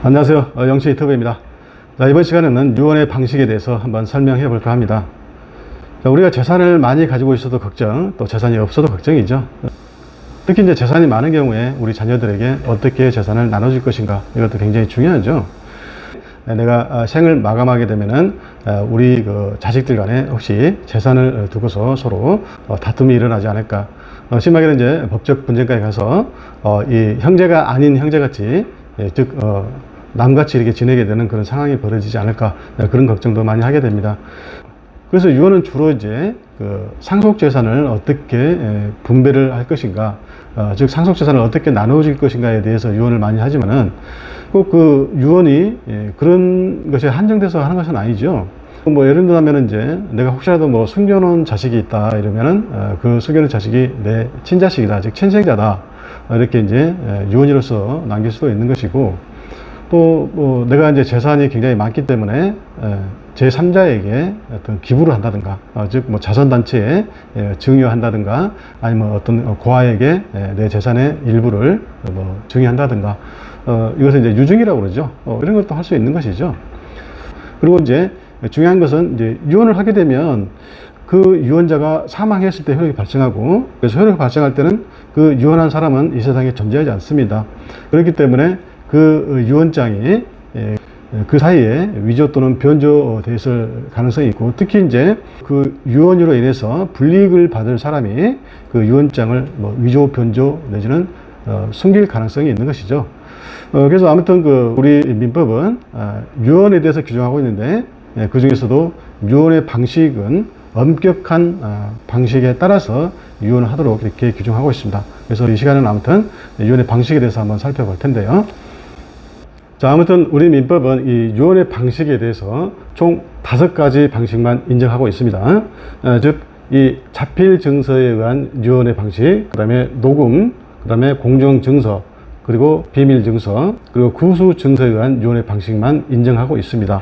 안녕하세요. 영치 유튜브입니다. 자, 이번 시간에는 유언의 방식에 대해서 한번 설명해 볼까 합니다. 자, 우리가 재산을 많이 가지고 있어도 걱정, 또 재산이 없어도 걱정이죠. 특히 이제 재산이 많은 경우에 우리 자녀들에게 어떻게 재산을 나눠줄 것인가, 이것도 굉장히 중요하죠. 내가 생을 마감하게 되면은 우리 그 자식들 간에 혹시 재산을 두고서 서로 다툼이 일어나지 않을까. 심하게는 이제 법적 분쟁까지 가서 이 형제가 아닌 형제같이, 즉 남같이 이렇게 지내게 되는 그런 상황이 벌어지지 않을까, 그런 걱정도 많이 하게 됩니다. 그래서 유언은 주로 이제 그 상속 재산을 어떻게 분배를 할 것인가, 즉 상속 재산을 어떻게 나눠질 것인가에 대해서 유언을 많이 하지만은 꼭 그 유언이 그런 것에 한정돼서 하는 것은 아니죠. 뭐 예를 들면 이제 내가 혹시라도 뭐 숨겨놓은 자식이 있다 이러면은 그 숨겨놓은 자식이 내 친자식이다, 즉 친생자다, 이렇게 이제 유언이로서 남길 수도 있는 것이고, 또 뭐 내가 이제 재산이 굉장히 많기 때문에 제3자에게 어떤 기부를 한다든가, 즉 뭐 자선단체에 증여한다든가, 아니면 어떤 고아에게 내 재산의 일부를 뭐 증여한다든가, 이것을 이제 유증이라고 그러죠. 이런 것도 할 수 있는 것이죠. 그리고 이제 중요한 것은 이제 유언을 하게 되면 그 유언자가 사망했을 때 효력이 발생하고, 그래서 효력이 발생할 때는 그 유언한 사람은 이 세상에 존재하지 않습니다. 그렇기 때문에 그 유언장이 그 사이에 위조 또는 변조되어 있을 가능성이 있고, 특히 이제 그 유언으로 인해서 불이익을 받을 사람이 그 유언장을 뭐 위조, 변조 내지는 숨길 가능성이 있는 것이죠. 그래서 아무튼 그 우리 민법은 유언에 대해서 규정하고 있는데, 그 중에서도 유언의 방식은 엄격한 방식에 따라서 유언을 하도록 이렇게 규정하고 있습니다. 그래서 이 시간은 아무튼 유언의 방식에 대해서 한번 살펴볼 텐데요. 자, 아무튼 우리 민법은 이 유언의 방식에 대해서 총 5가지 방식만 인정하고 있습니다. 즉, 이 자필 증서에 의한 유언의 방식, 그 다음에 녹음, 그 다음에 공정 증서, 그리고 비밀 증서, 그리고 구수 증서에 의한 유언의 방식만 인정하고 있습니다.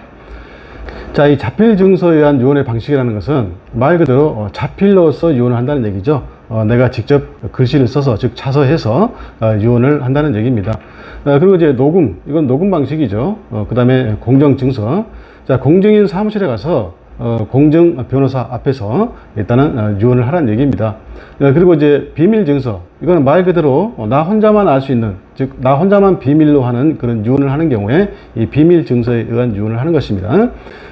자, 이 자필 증서에 의한 유언의 방식이라는 것은 말 그대로 자필로서 유언을 한다는 얘기죠. 내가 직접 글씨를 써서, 즉 자서해서 유언을 한다는 얘기입니다. 그리고 이제 녹음, 이건 녹음 방식이죠. 그 다음에 공정 증서. 자, 공정인 사무실에 가서 공정 변호사 앞에서 일단은 유언을 하라는 얘기입니다. 그리고 이제 비밀 증서, 이거는 말 그대로 나 혼자만 알 수 있는, 즉 나 혼자만 비밀로 하는 그런 유언을 하는 경우에 이 비밀 증서에 의한 유언을 하는 것입니다.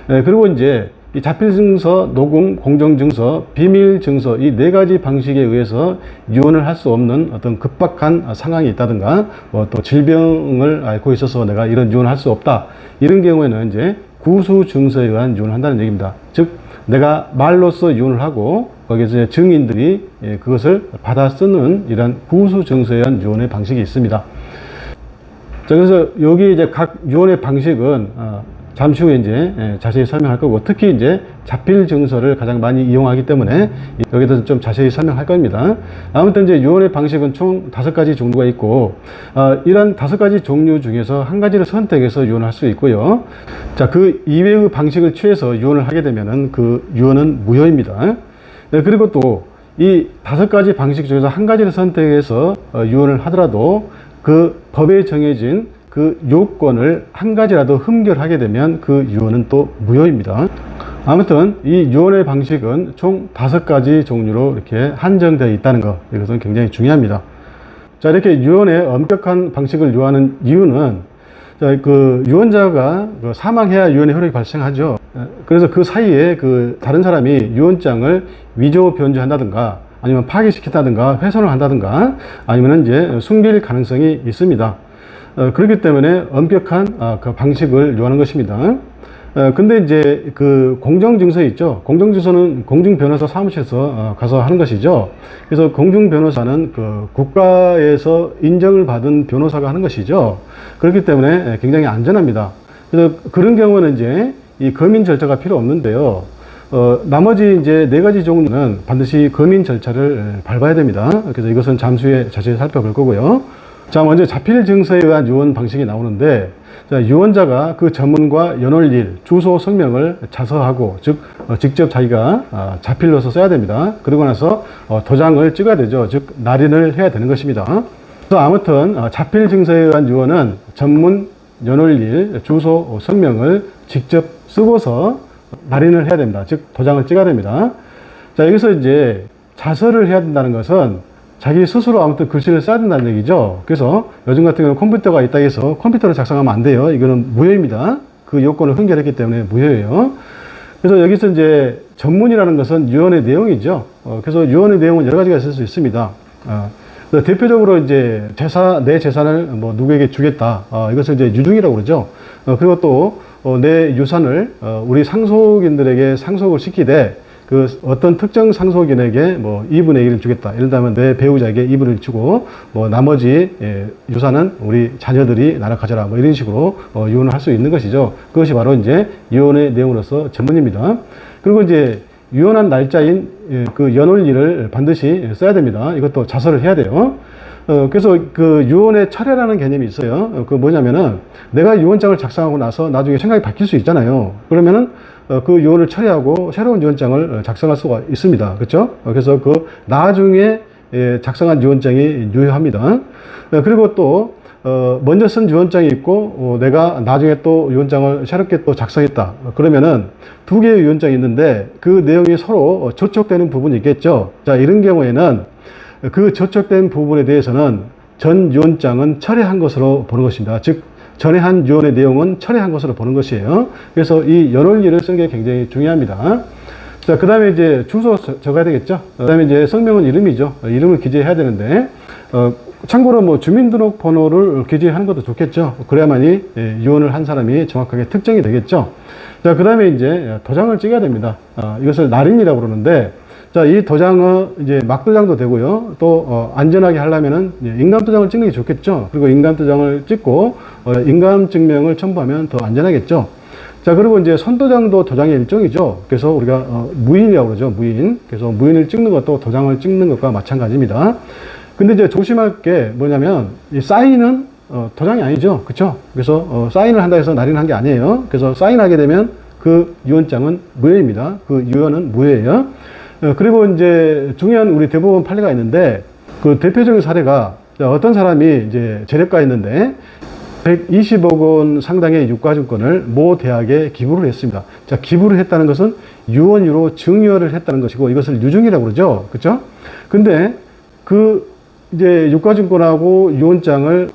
그리고 이제 이 자필 증서, 녹음, 공정 증서, 비밀 증서, 이 4가지 방식에 의해서 유언을 할 수 없는 어떤 급박한 상황이 있다든가, 또 질병을 앓고 있어서 내가 이런 유언을 할 수 없다, 이런 경우에는 이제 구수 증서에 의한 유언을 한다는 얘기입니다. 즉 내가 말로써 유언을 하고 거기에서 증인들이 그것을 받아 쓰는 이런 구수 증서에 의한 유언의 방식이 있습니다. 자, 그래서 여기 이제 각 유언의 방식은 잠시 후에 이제 자세히 설명할 거고, 특히 이제 자필 증서를 가장 많이 이용하기 때문에 여기에 대해서 좀 자세히 설명할 겁니다. 아무튼 이제 유언의 방식은 총 5가지 종류가 있고, 이런 5가지 종류 중에서 한 가지를 선택해서 유언을 할 수 있고요. 자, 그 이외의 방식을 취해서 유언을 하게 되면은 그 유언은 무효입니다. 그리고 또 이 5가지 방식 중에서 한 가지를 선택해서 유언을 하더라도 그 법에 정해진 그 요건을 한 가지라도 흠결하게 되면 그 유언은 또 무효입니다. 아무튼 이 유언의 방식은 총 5가지 종류로 이렇게 한정되어 있다는 것, 이것은 굉장히 중요합니다. 자, 이렇게 유언의 엄격한 방식을 요하는 이유는, 자, 그 유언자가 사망해야 유언의 효력이 발생하죠. 그래서 그 사이에 그 다른 사람이 유언장을 위조 변조한다든가, 아니면 파기시킨다든가, 훼손을 한다든가, 아니면 이제 숨길 가능성이 있습니다. 그렇기 때문에 엄격한 그 방식을 요하는 것입니다. 근데 이제 그 공정증서 있죠. 공정증서는 공중변호사 사무실에서 가서 하는 것이죠. 그래서 공중변호사는 그 국가에서 인정을 받은 변호사가 하는 것이죠. 그렇기 때문에 굉장히 안전합니다. 그래서 그런 경우는 이제 이 검인 절차가 필요 없는데요. 나머지 이제 4가지 종류는 반드시 검인 절차를 밟아야 됩니다. 그래서 이것은 잠시 후에 자세히 살펴볼 거고요. 자, 먼저 자필 증서에 의한 유언 방식이 나오는데, 자, 유언자가 그 전문과 연월일, 주소, 성명을 자서하고, 즉 직접 자기가 자필로서 써야 됩니다. 그리고 나서 도장을 찍어야 되죠. 즉 날인을 해야 되는 것입니다. 그래서 아무튼 자필 증서에 의한 유언은 전문 연월일, 주소, 성명을 직접 쓰고서 날인을 해야 됩니다. 즉 도장을 찍어야 됩니다. 자, 여기서 이제 자서를 해야 된다는 것은 자기 스스로 아무튼 글씨를 써야 된다는 얘기죠. 그래서 요즘 같은 경우는 컴퓨터가 있다 해서 컴퓨터로 작성하면 안 돼요. 이거는 무효입니다. 그 요건을 흥결했기 때문에 무효예요. 그래서 여기서 이제 전문이라는 것은 유언의 내용이죠. 그래서 유언의 내용은 여러 가지가 있을 수 있습니다. 대표적으로 이제 내 재산을 뭐 누구에게 주겠다. 이것을 이제 유증이라고 그러죠. 그리고 또 내 유산을 우리 상속인들에게 상속을 시키되 그 어떤 특정 상속인에게 뭐 2분의 1을 주겠다. 예를 들면 내 배우자에게 2분을 주고 뭐 나머지 유산은 우리 자녀들이 나눠 가져라. 뭐 이런 식으로 유언을 할 수 있는 것이죠. 그것이 바로 이제 유언의 내용으로서 전문입니다. 그리고 이제 유언한 날짜인 그 연월일을 반드시 써야 됩니다. 이것도 자서를 해야 돼요. 그래서 그 유언의 철회라는 개념이 있어요. 그 뭐냐면은 내가 유언장을 작성하고 나서 나중에 생각이 바뀔 수 있잖아요. 그러면은 그 유언을 철회하고 새로운 유언장을 작성할 수가 있습니다. 그렇죠? 그래서 그 나중에 작성한 유언장이 유효합니다. 그리고 또 먼저 쓴 유언장이 있고 내가 나중에 또 유언장을 새롭게 또 작성했다. 그러면은 두 개의 유언장이 있는데 그 내용이 서로 저촉되는 부분이 있겠죠. 자, 이런 경우에는 그 저촉된 부분에 대해서는 전 유언장은 철회한 것으로 보는 것입니다. 즉 전에 한 유언의 내용은 철회한 것으로 보는 것이에요. 그래서 이 연월일을 쓰는 게 굉장히 중요합니다. 자, 그 다음에 이제 주소 적어야 되겠죠. 그 다음에 이제 성명은 이름이죠. 이름을 기재해야 되는데 참고로 뭐 주민등록번호를 기재하는 것도 좋겠죠. 그래야만이 유언을 한 사람이 정확하게 특정이 되겠죠. 자, 그 다음에 이제 도장을 찍어야 됩니다. 이것을 날인이라고 그러는데, 자, 이 도장은 이제 막도장도 되고요. 또 안전하게 하려면은 인감도장을 찍는 게 좋겠죠. 그리고 인감도장을 찍고 인감증명을 첨부하면 더 안전하겠죠. 자, 그리고 이제 선도장도 도장의 일종이죠. 그래서 우리가 무인이라고 그러죠. 무인. 그래서 무인을 찍는 것도 도장을 찍는 것과 마찬가지입니다. 근데 이제 조심할 게 뭐냐면 이 사인은 도장이 아니죠. 그렇죠? 그래서 사인을 한다 해서 날인한 게 아니에요. 그래서 사인하게 되면 그 유언장은 무효입니다. 그 유언은 무효예요. 그리고 이제 중요한 우리 대법원 판례가 있는데 그 대표적인 사례가 어떤 사람이 이제 재력가였는데 120억 원 상당의 유가증권을 모 대학에 기부를 했습니다. 자, 기부를 했다는 것은 유언유로 증여를 했다는 것이고 이것을 유증이라고 그러죠. 그렇죠? 근데 그 이제 유가증권하고 유언장을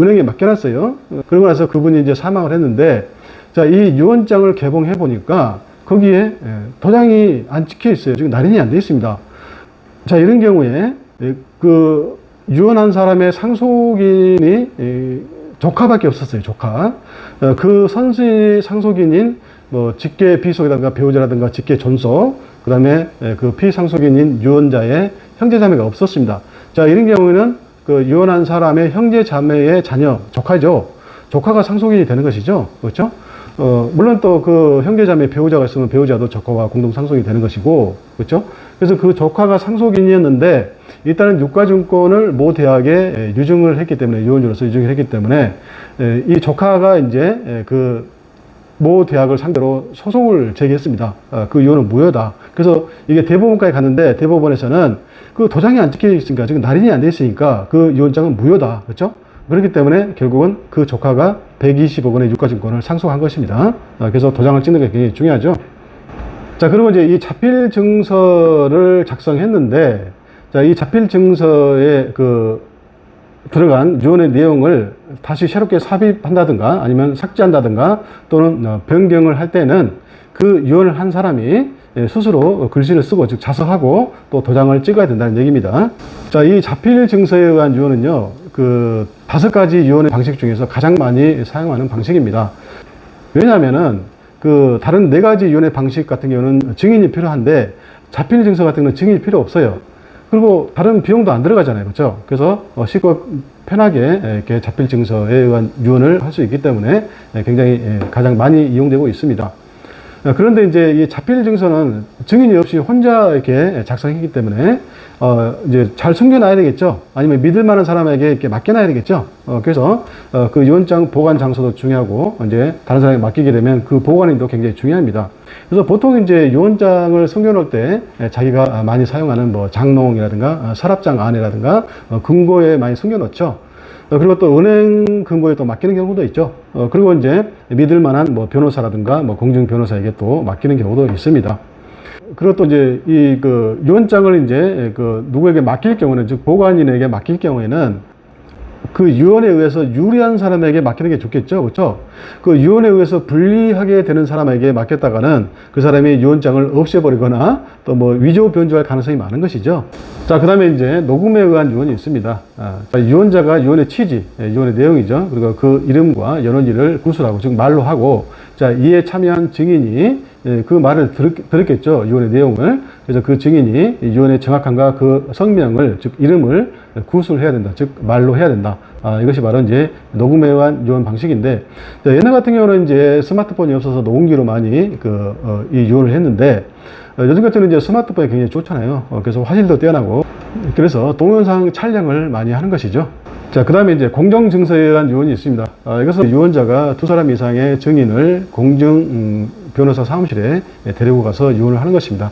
은행에 맡겨놨어요. 그러고 나서 그분이 이제 사망을 했는데 자, 이 유언장을 개봉해 보니까 거기에 도장이 안 찍혀 있어요. 지금 날인이 안 되어 있습니다. 자, 이런 경우에 그 유언한 사람의 상속인이 조카밖에 없었어요. 조카. 그 선수의 상속인인 뭐 직계 비속이라든가 배우자라든가 직계 존속, 그 다음에 그 피상속인인 유언자의 형제자매가 없었습니다. 자, 이런 경우에는 그 유언한 사람의 형제자매의 자녀, 조카죠. 조카가 상속인이 되는 것이죠. 그렇죠? 물론 또 그 형제자매 배우자가 있으면 배우자도 조카와 공동 상속이 되는 것이고, 그렇죠? 그래서 그 조카가 상속인이었는데, 일단은 유가증권을 모 대학에 유증을 했기 때문에, 유언주로서 유증을 했기 때문에, 이 조카가 이제 그 모 대학을 상대로 소송을 제기했습니다. 그 유언은 무효다. 그래서 이게 대법원까지 갔는데, 대법원에서는 그 도장이 안 찍혀 있으니까, 지금 날인이 안 돼 있으니까 그 유언장은 무효다. 그렇죠? 그렇기 때문에 결국은 그 조카가 120억 원의 유가증권을 상속한 것입니다. 그래서 도장을 찍는 게 굉장히 중요하죠. 자, 그리고 이제 이 자필 증서를 작성했는데, 자, 이 자필 증서에 그 들어간 유언의 내용을 다시 새롭게 삽입한다든가 아니면 삭제한다든가 또는 변경을 할 때는 그 유언을 한 사람이 스스로 글씨를 쓰고 즉 자서하고 또 도장을 찍어야 된다는 얘기입니다. 자, 이 자필 증서에 의한 유언은요, 그 5가지 유언의 방식 중에서 가장 많이 사용하는 방식입니다. 왜냐하면은 그 다른 4가지 유언의 방식 같은 경우는 증인이 필요한데 자필 증서 같은 경우는 증인이 필요 없어요. 그리고 다른 비용도 안 들어가잖아요. 그렇죠? 그래서 쉽고 편하게 이렇게 자필 증서에 의한 유언을 할 수 있기 때문에 굉장히 가장 많이 이용되고 있습니다. 그런데 이제 이 자필 증서는 증인이 없이 혼자 이렇게 작성했기 때문에 이제 잘 숨겨놔야 되겠죠. 아니면 믿을 만한 사람에게 이렇게 맡겨놔야 되겠죠. 그래서 그 유언장 보관 장소도 중요하고 이제 다른 사람에게 맡기게 되면 그 보관인도 굉장히 중요합니다. 그래서 보통 이제 유언장을 숨겨놓을 때 자기가 많이 사용하는 뭐 장롱이라든가 서랍장 안에라든가 금고에 많이 숨겨놓죠. 그리고 또 은행 근무에 또 맡기는 경우도 있죠. 그리고 이제 믿을 만한 뭐 변호사라든가 뭐 공중 변호사에게 또 맡기는 경우도 있습니다. 그리고 또 이제 이 그 유언장을 이제 그 누구에게 맡길 경우는, 즉 보관인에게 맡길 경우에는 그 유언에 의해서 유리한 사람에게 맡기는 게 좋겠죠. 그렇죠? 그 유언에 의해서 불리하게 되는 사람에게 맡겼다가는 그 사람이 유언장을 없애버리거나 또 뭐 위조 변조할 가능성이 많은 것이죠. 자, 그 다음에 이제 녹음에 의한 유언이 있습니다. 유언자가 유언의 취지, 유언의 내용이죠. 그리고 그 이름과 연원지를 구술하고, 즉 말로 하고, 자, 이에 참여한 증인이 그 말을 들었겠죠. 유언의 내용을. 그래서 그 증인이 유언의 정확함과 그 성명을, 즉 이름을 구술해야 된다. 즉 말로 해야 된다. 이것이 바로 이제 녹음에 의한 유언 방식인데, 자, 옛날 같은 경우는 이제 스마트폰이 없어서 녹음기로 많이 이 유언을 했는데, 요즘 같은 경우는 이제 스마트폰이 굉장히 좋잖아요. 그래서 화질도 뛰어나고, 그래서 동영상 촬영을 많이 하는 것이죠. 자, 그 다음에 이제 공정증서에 의한 유언이 있습니다. 이것은 유언자가 2사람 이상의 증인을 공중 변호사 사무실에 데리고 가서 유언을 하는 것입니다.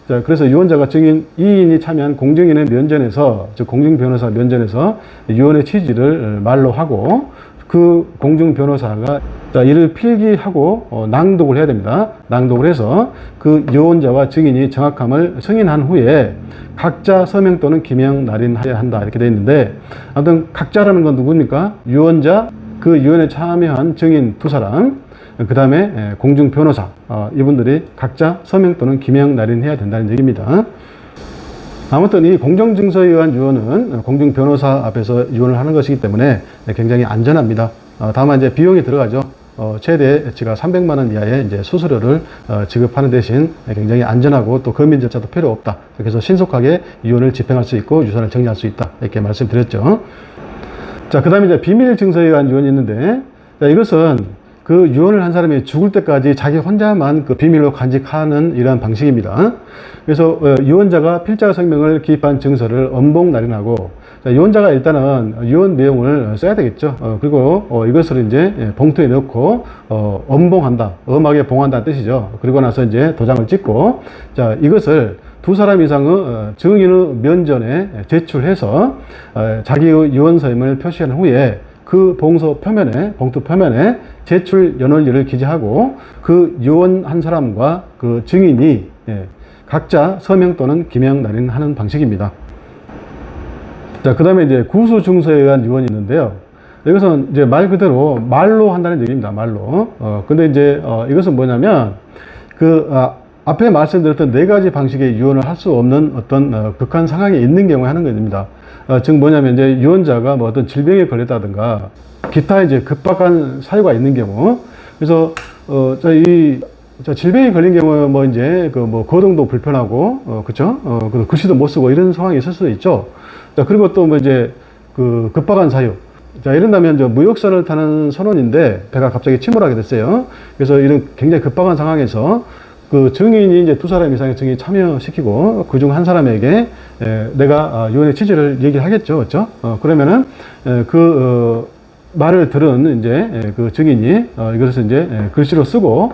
자, 그래서 유언자가 증인 2인이 참여한 공증인의 면전에서, 즉 공중 변호사 면전에서 유언의 취지를 말로 하고, 그 공중 변호사가 이를 필기하고 낭독을 해야 됩니다. 낭독을 해서 그 유언자와 증인이 정확함을 승인한 후에 각자 서명 또는 기명 날인해야 한다, 이렇게 되어 있는데, 아무튼 각자라는 건 누굽니까? 유언자, 그 유언에 참여한 증인 2사람, 그 다음에 공중 변호사, 이분들이 각자 서명 또는 기명 날인해야 된다는 얘기입니다. 아무튼 이 공정증서에 의한 유언은 공중 변호사 앞에서 유언을 하는 것이기 때문에 굉장히 안전합니다. 다만 이제 비용이 들어가죠. 최대치가 300만 원 이하의 이제 수수료를 지급하는 대신 굉장히 안전하고 또 검민 절차도 필요 없다. 그래서 신속하게 유언을 집행할 수 있고 유산을 정리할 수 있다, 이렇게 말씀드렸죠. 자, 그 다음에 이제 비밀 증서에 의한 유언이 있는데, 자, 이것은 그 유언을 한 사람이 죽을 때까지 자기 혼자만 그 비밀로 간직하는 이러한 방식입니다. 그래서 유언자가 필자 성명을 기입한 증서를 엄봉 날인하고, 유언자가 일단은 유언 내용을 써야 되겠죠. 그리고 이것을 이제 봉투에 넣고 엄봉한다, 엄하게 봉한다는 뜻이죠. 그리고 나서 이제 도장을 찍고, 자, 이것을 2사람 이상의 증인의 면전에 제출해서 자기의 유언서임을 표시한 후에 그 봉투 표면에 제출 연원리를 기재하고, 그 유언한 사람과 그 증인이 각자 서명 또는 기명 날인하는 방식입니다. 자, 그 다음에 이제 구수증서에 의한 유언이 있는데요. 이것은 이제 말 그대로 말로 한다는 얘기입니다. 말로. 근데 이제 이것은 뭐냐면, 앞에 말씀드렸던 4가지 방식의 유언을 할 수 없는 어떤 극한 상황이 있는 경우에 하는 겁니다. 즉 뭐냐면, 이제 유언자가 뭐 어떤 질병에 걸렸다든가 기타 이제 급박한 사유가 있는 경우, 그래서 질병에 걸린 경우에 뭐 이제 거동도 불편하고, 그쵸? 글씨도 못 쓰고 이런 상황이 있을 수도 있죠. 자, 그리고 또 뭐 이제 급박한 사유. 자, 이런다면 무역선을 타는 선원인데 배가 갑자기 침몰하게 됐어요. 그래서 이런 굉장히 급박한 상황에서 그 증인이 이제 2사람 이상의 증인이 참여시키고, 그중 한 사람에게 내가 유언의 취지를 얘기하겠죠. 그렇죠? 그러면은 말을 들은 이제 그 증인이 이것을 이제 글씨로 쓰고,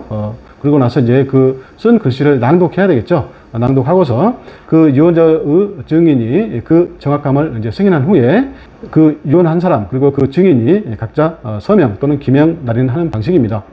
그리고 나서 이제 쓴 글씨를 낭독해야 되겠죠. 낭독하고서 그 유언자의 증인이 그 정확함을 이제 승인한 후에 그 유언한 사람, 그리고 그 증인이 각자 서명 또는 기명 날인하는 방식입니다.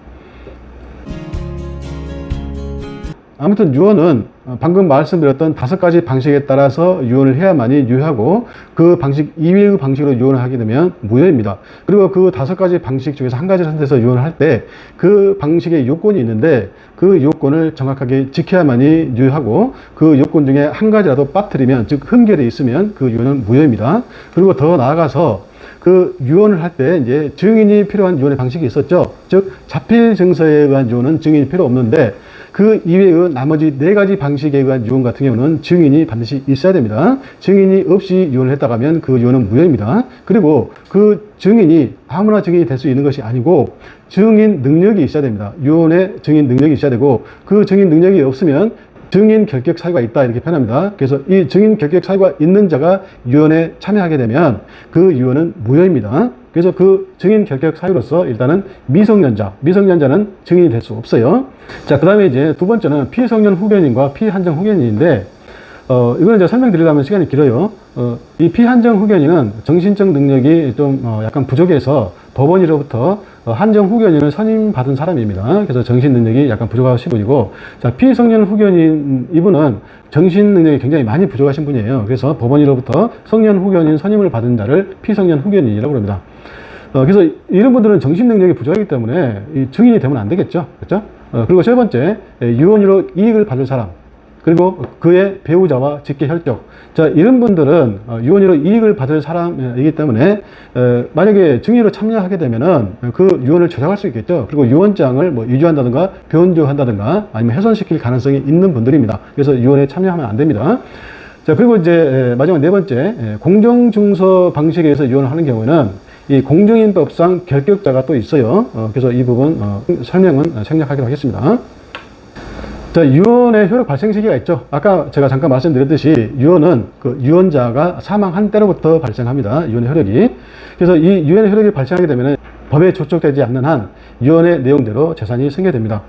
아무튼 유언은 방금 말씀드렸던 5가지 방식에 따라서 유언을 해야만이 유효하고, 그 방식 이외의 방식으로 유언을 하게 되면 무효입니다. 그리고 그 5가지 방식 중에서 한 가지를 선택해서 유언을 할 때 그 방식의 요건이 있는데, 그 요건을 정확하게 지켜야만이 유효하고, 그 요건 중에 한 가지라도 빠뜨리면, 즉 흠결이 있으면 그 유언은 무효입니다. 그리고 더 나아가서 그 유언을 할 때 이제 증인이 필요한 유언의 방식이 있었죠. 즉 자필 증서에 의한 유언은 증인이 필요 없는데, 그 이외의 나머지 4가지 방식에 의한 유언 같은 경우는 증인이 반드시 있어야 됩니다. 증인이 없이 유언을 했다고 하면 그 유언은 무효입니다. 그리고 그 증인이 아무나 증인이 될 수 있는 것이 아니고, 증인 능력이 있어야 됩니다. 유언의 증인 능력이 있어야 되고, 그 증인 능력이 없으면 증인 결격 사유가 있다, 이렇게 표현합니다. 그래서 이 증인 결격 사유가 있는 자가 유언에 참여하게 되면 그 유언은 무효입니다. 그래서 그 증인 결격 사유로서 일단은 미성년자는 증인이 될 수 없어요. 자, 그 다음에 이제 2번째는 피성년 후견인과 피한정 후견인인데, 이거는 이제 설명드리려면 시간이 길어요. 이 피한정 후견인은 정신적 능력이 좀 약간 부족해서 법원으로부터 한정 후견인을 선임받은 사람입니다. 그래서 정신 능력이 약간 부족하신 분이고, 자, 피성년 후견인 이분은 정신 능력이 굉장히 많이 부족하신 분이에요. 그래서 법원으로부터 성년 후견인 선임을 받은 자를 피성년 후견인이라고 합니다. 그래서 이런 분들은 정신 능력이 부족하기 때문에 이 증인이 되면 안 되겠죠. 그렇죠? 그리고 세 번째, 유언으로 이익을 받을 사람. 그리고 그의 배우자와 직계 혈족. 자, 이런 분들은 유언으로 이익을 받을 사람이기 때문에 만약에 증인으로 참여하게 되면은 그 유언을 조작할 수 있겠죠. 그리고 유언장을 뭐 위조한다든가 변조한다든가 아니면 훼손시킬 가능성이 있는 분들입니다. 그래서 유언에 참여하면 안 됩니다. 자, 그리고 이제 마지막 네 번째, 공정증서 방식에 의해서 유언을 하는 경우에는 이 공정인법상 결격자가 또 있어요. 그래서 이 부분 설명은 생략하기로 하겠습니다. 자, 유언의 효력 발생 시기가 있죠. 아까 제가 잠깐 말씀드렸듯이 유언은 그 유언자가 사망한 때로부터 발생합니다. 유언의 효력이. 그래서 이 유언의 효력이 발생하게 되면 법에 조촉되지 않는 한 유언의 내용대로 재산이 승계됩니다.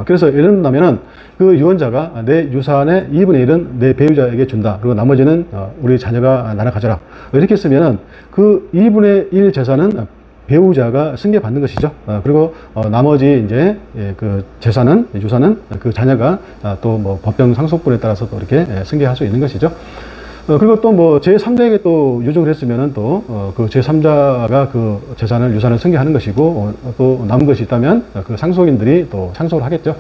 그래서 예를 들면은 그 유언자가 내 유산의 2분의 1은 내 배우자에게 준다. 그리고 나머지는 우리 자녀가 나눠 가져라. 이렇게 쓰면은 그 2분의 1 재산은 배우자가 승계받는 것이죠. 그리고 나머지 이제 그 재산은 유산은 그 자녀가 또 뭐 법정 상속분에 따라서 또 이렇게 승계할 수 있는 것이죠. 그리고 또 뭐 제3자에게 또 유증을 했으면은 또 그 제3자가 그 재산을 유산을 승계하는 것이고 또 남은 것이 있다면 그 상속인들이 또 상속을 하겠죠.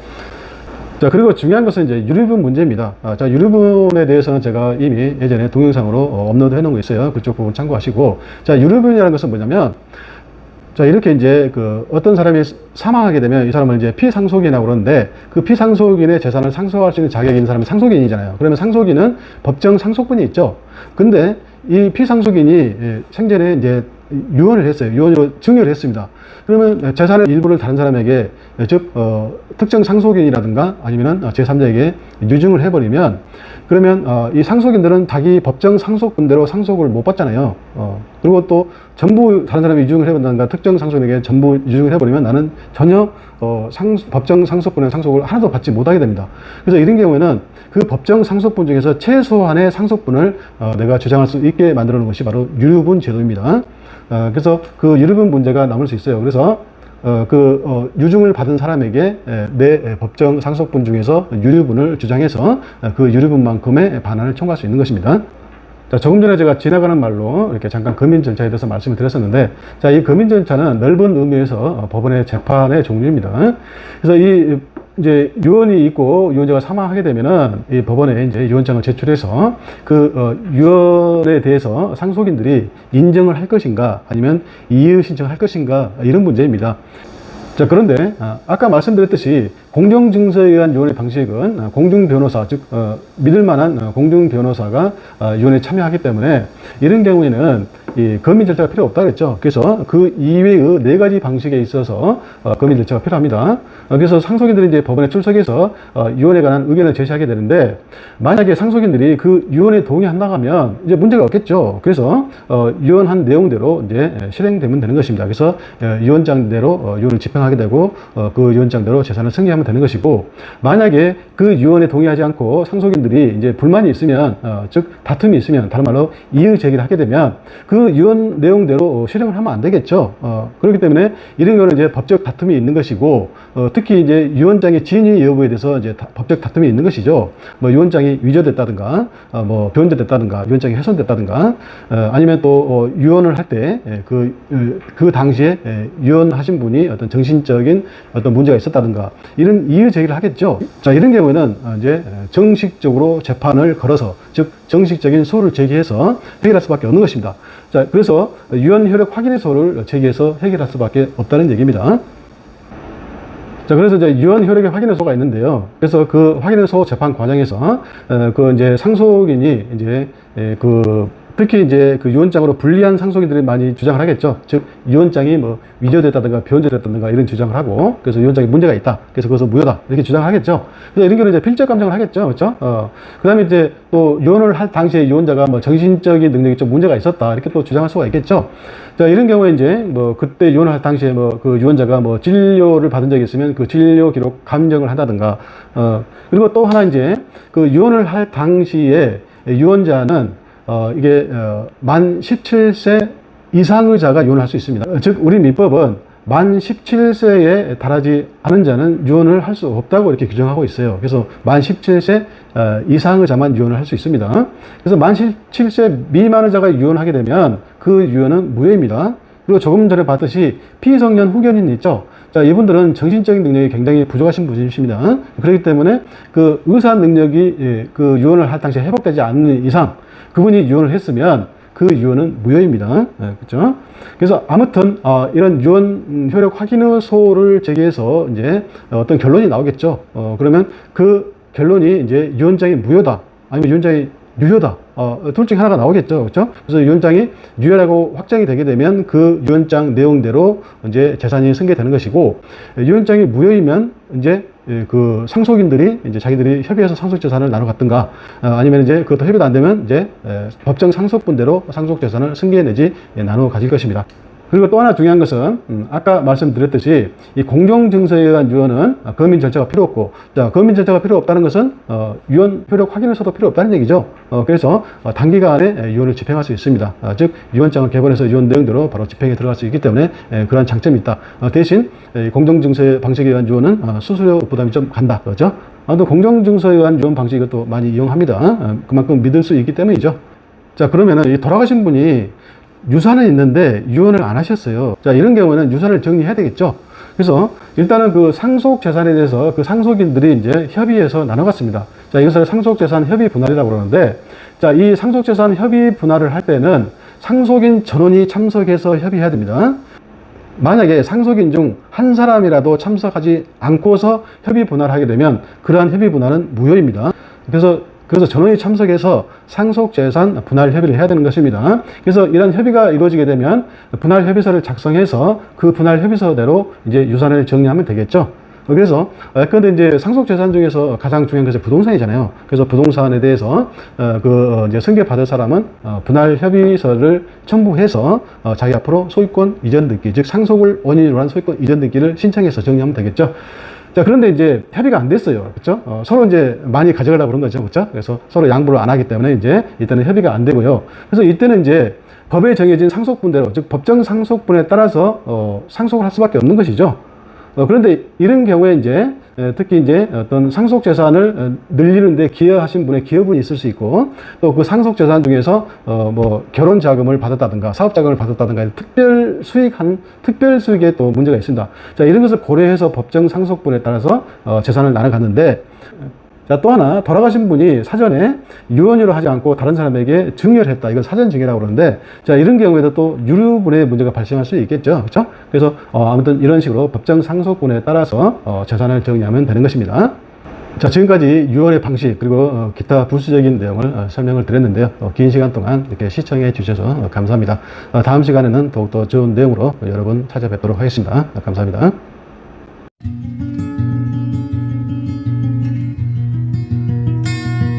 자, 그리고 중요한 것은 이제 유류분 문제입니다. 자, 유류분에 대해서는 제가 이미 예전에 동영상으로 업로드 해 놓은 거 있어요. 그쪽 부분 참고하시고. 자, 유류분이라는 것은 뭐냐면, 자, 이렇게 이제 그 어떤 사람이 사망하게 되면 이 사람을 이제 피상속인이라고 그러는데, 그 피상속인의 재산을 상속할 수 있는 자격이 있는 사람이 상속인이잖아요. 그러면 상속인은 법정 상속분이 있죠. 근데 이 피상속인이 생전에 이제 유언을 했어요. 유언으로 증여를 했습니다. 그러면 재산의 일부를 다른 사람에게, 즉 특정 상속인이라든가 아니면 제3자에게 유증을 해버리면, 그러면 이 상속인들은 자기 법정 상속분대로 상속을 못 받잖아요. 그리고 또 전부 다른 사람이 유증을 해본다든가 특정 상속인에게 전부 유증을 해버리면 나는 전혀 법정 상속분의 상속을 하나도 받지 못하게 됩니다. 그래서 이런 경우에는 그 법정 상속분 중에서 최소한의 상속분을 내가 주장할 수 있게 만들어 놓은 것이 바로 유류분 제도입니다. 그래서 그 유류분 문제가 남을 수 있어요. 그래서 유증을 받은 사람에게 내 법정 상속분 중에서 유류분을 주장해서 그 유류분만큼의 반환을 청구할 수 있는 것입니다. 자, 조금 전에 제가 지나가는 말로 이렇게 잠깐 금인 절차에 대해서 말씀을 드렸었는데, 자, 이 금인 절차는 넓은 의미에서 법원의 재판의 종류입니다. 그래서 이제 유언이 있고 유언자가 사망하게 되면은 이 법원에 이제 유언장을 제출해서 그 유언에 대해서 상속인들이 인정을 할 것인가 아니면 이의 신청을 할 것인가 이런 문제입니다. 자, 그런데 아까 말씀드렸듯이 공정증서에 의한 유언의 방식은 공중변호사, 즉 믿을 만한 공중변호사가 유언에 참여하기 때문에 이런 경우에는 이 검인 절차가 필요 없다 그랬죠. 그래서 그 이외의 네 가지 방식에 있어서 검인 절차가 필요합니다. 그래서 상속인들이 이제 법원에 출석해서 유언에 관한 의견을 제시하게 되는데, 만약에 상속인들이 그 유언에 동의한다고 하면 이제 문제가 없겠죠. 그래서 유언한 내용대로 이제 실행되면 되는 것입니다. 그래서 유언장대로 유언을 집행하게 되고 그 유언장대로 재산을 승계하면 되는 것이고, 만약에 그 유언에 동의하지 않고 상속인들이 이제 불만이 있으면 즉 다툼이 있으면, 다른 말로 이의 제기를 하게 되면 그 유언 내용대로 실행을 하면 안 되겠죠. 그렇기 때문에 이런 경우는 이제 법적 다툼이 있는 것이고, 특히 이제 유언장의 진위 여부에 대해서 이제 법적 다툼이 있는 것이죠. 뭐 유언장이 위조됐다든가 뭐 변조됐다든가 유언장이 훼손됐다든가 아니면 또 유언을 할 때 그 당시에 유언하신 분이 어떤 정신적인 어떤 문제가 있었다든가 이런 이의 제기를 하겠죠. 자, 이런 경우에는 이제 정식적으로 재판을 걸어서, 즉 정식적인 소를 제기해서 해결할 수밖에 없는 것입니다. 자, 그래서 유언 효력 확인의 소를 제기해서 해결할 수밖에 없다는 얘기입니다. 자, 그래서 이제 유언 효력의 확인의 소가 있는데요. 그래서 그 확인의 소 재판 과정에서 그 이제 상속인이 이제 특히 이제 그 유언장으로 불리한 상속인들이 많이 주장을 하겠죠. 즉 유언장이 뭐 위조됐다든가 변조됐다든가 이런 주장을 하고, 그래서 유언장에 문제가 있다, 그래서 그것은 무효다 이렇게 주장을 하겠죠. 그래서 이런 경우는 이제 필적 감정을 하겠죠. 그렇죠? 그다음에 이제 또 유언을 할 당시에 유언자가 뭐 정신적인 능력이 좀 문제가 있었다 이렇게 또 주장할 수가 있겠죠. 자, 이런 경우에 이제 뭐 그때 유언을 할 당시에 뭐 그 유언자가 뭐 진료를 받은 적이 있으면 그 진료 기록 감정을 한다든가, 그리고 또 하나 이제 그 유언을 할 당시에 유언자는 이게 만 17세 이상의 자가 유언을 할 수 있습니다. 즉 우리 민법은 만 17세에 달하지 않은 자는 유언을 할 수 없다고 이렇게 규정하고 있어요. 그래서 만 17세 이상의 자만 유언을 할 수 있습니다. 그래서 만 17세 미만의 자가 유언하게 되면 그 유언은 무효입니다. 그리고 조금 전에 봤듯이 피성년 후견인 있죠. 자, 이분들은 정신적인 능력이 굉장히 부족하신 분이십니다. 그렇기 때문에 그 의사 능력이 그 유언을 할 당시에 회복되지 않는 이상 그분이 유언을 했으면 그 유언은 무효입니다. 그렇죠? 그래서 아무튼 이런 유언 효력 확인서를 제기해서 이제 어떤 결론이 나오겠죠. 그러면 그 결론이 이제 유언장이 무효다, 아니면 유언장이 유효다. 둘 중에 하나가 나오겠죠. 그렇죠? 그래서 유언장이 유효라고 확정이 되게 되면 그 유언장 내용대로 이제 재산이 승계되는 것이고, 유언장이 무효이면 이제 그 상속인들이 이제 자기들이 협의해서 상속 재산을 나눠 갖든가, 아니면 이제 그것도 협의도 안 되면 이제 법정 상속분대로 상속 재산을 승계내지 나눠 가질 것입니다. 그리고 또 하나 중요한 것은 아까 말씀드렸듯이 이 공정증서에 의한 유언은 거민 절차가 필요 없고, 자, 거민 절차가 필요 없다는 것은 유언 효력 확인서도 필요 없다는 얘기죠. 그래서 단기간에 유언을 집행할 수 있습니다. 즉 유언장을 개발해서 유언 내용대로 바로 집행에 들어갈 수 있기 때문에 그러한 장점이 있다. 대신 공정증서 방식에 의한 유언은 수수료 부담이 좀 간다, 그렇죠? 또 공정증서에 의한 유언 방식 이것도 많이 이용합니다. 그만큼 믿을 수 있기 때문이죠. 자, 그러면은 이 돌아가신 분이 유산은 있는데 유언을 안 하셨어요. 자, 이런 경우는 유산을 정리해야 되겠죠. 그래서 일단은 그 상속 재산에 대해서 그 상속인들이 이제 협의해서 나눠갔습니다. 자, 이것을 상속 재산 협의 분할이라고 그러는데, 자, 이 상속 재산 협의 분할을 할 때는 상속인 전원이 참석해서 협의해야 됩니다. 만약에 상속인 중 한 사람이라도 참석하지 않고서 협의 분할하게 되면 그러한 협의 분할은 무효입니다. 그래서 전원이 참석해서 상속재산 분할 협의를 해야 되는 것입니다. 그래서 이런 협의가 이루어지게 되면 분할 협의서를 작성해서 그 분할 협의서대로 이제 유산을 정리하면 되겠죠. 그래서 그런데 이제 상속재산 중에서 가장 중요한 것이 부동산이잖아요. 그래서 부동산에 대해서 이제 승계 받을 사람은 분할 협의서를 첨부해서 자기 앞으로 소유권 이전 등기, 즉 상속을 원인으로 한 소유권 이전 등기를 신청해서 정리하면 되겠죠. 자, 그런데 이제 협의가 안 됐어요. 그렇죠? 서로 이제 많이 가져가려고 그런 거죠. 그렇죠? 그래서 서로 양보를 안 하기 때문에 이제 이때는 협의가 안 되고요. 그래서 이때는 이제 법에 정해진 상속분대로, 즉 법정 상속분에 따라서 상속을 할 수밖에 없는 것이죠. 그런데 이런 경우에 이제 특히 이제 어떤 상속 재산을 늘리는데 기여하신 분의 기여분이 있을 수 있고, 또 그 상속 재산 중에서 뭐 결혼 자금을 받았다든가 사업 자금을 받았다든가 특별 수익에 또 문제가 있습니다. 자, 이런 것을 고려해서 법정 상속분에 따라서 재산을 나눠갔는데, 자, 또 하나 돌아가신 분이 사전에 유언유로 하지 않고 다른 사람에게 증여를 했다. 이건 사전 증여라고 그러는데, 자, 이런 경우에도 또 유류분의 문제가 발생할 수 있겠죠. 그렇죠? 그래서 아무튼 이런 식으로 법정 상속분에 따라서 재산을 정리하면 되는 것입니다. 자, 지금까지 유언의 방식 그리고 기타 부수적인 내용을 설명을 드렸는데요. 긴 시간 동안 이렇게 시청해 주셔서 감사합니다. 다음 시간에는 더욱더 좋은 내용으로 여러분 찾아뵙도록 하겠습니다. 감사합니다.